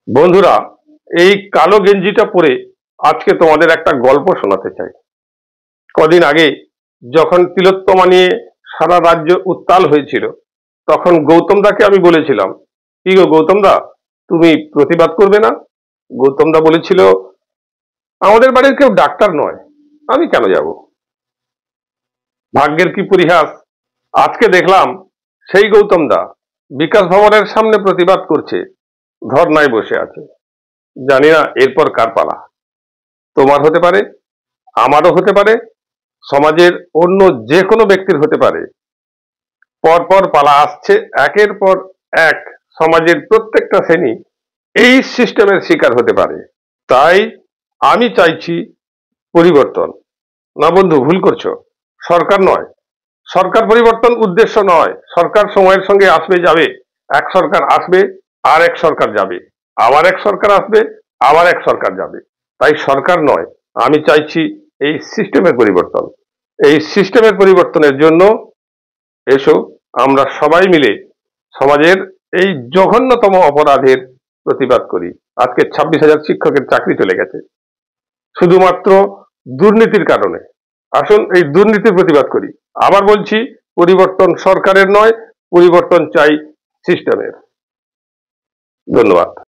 বন্ধুরা, এই কালো গেঞ্জিটা পরে আজকে তোমাদের একটা গল্প শোনাতে চাই। কদিন আগে যখন তিলোত্তমা নিয়ে সারা রাজ্য উত্তাল হয়েছিল, তখন গৌতম দাকে আমি বলেছিলাম, কি গো গৌতম দা, তুমি প্রতিবাদ করবে না? গৌতম দা বলেছিল, আমাদের বাড়ির কেউ ডাক্তার নয়, আমি কেন যাব। ভাগ্যের কি পরিহাস, আজকে দেখলাম সেই গৌতম দা বিকাশ ভবনের সামনে প্রতিবাদ করছে, ধর্নায় বসে আছে। জানি না এরপর কার পালা। তোমার হতে পারে, আমারও হতে পারে, সমাজের অন্য যে কোনো ব্যক্তির হতে পারে। পরপর পালা আসছে, একের পর এক সমাজের প্রত্যেকটা শ্রেণী এই সিস্টেমের শিকার হতে পারে। তাই আমি চাইছি পরিবর্তন। না বন্ধু, ভুল করছো। সরকার নয়, সরকার পরিবর্তন উদ্দেশ্য নয়। সরকার সময়ের সঙ্গে আসবে যাবে, এক সরকার আসবে, আর এক সরকার যাবে, আবার এক সরকার আসবে, আবার এক সরকার যাবে। তাই সরকার নয়, আমি চাইছি এই সিস্টেমের পরিবর্তন। এই সিস্টেমের পরিবর্তনের জন্য এসো আমরা সবাই মিলে সমাজের এই জঘন্যতম অপরাধের প্রতিবাদ করি। আজকে 26,000 শিক্ষকের চাকরি চলে গেছে শুধুমাত্র দুর্নীতির কারণে। আসুন এই দুর্নীতির প্রতিবাদ করি। আবার বলছি, পরিবর্তন সরকারের নয়, পরিবর্তন চাই সিস্টেমের। ধন্যবাদ।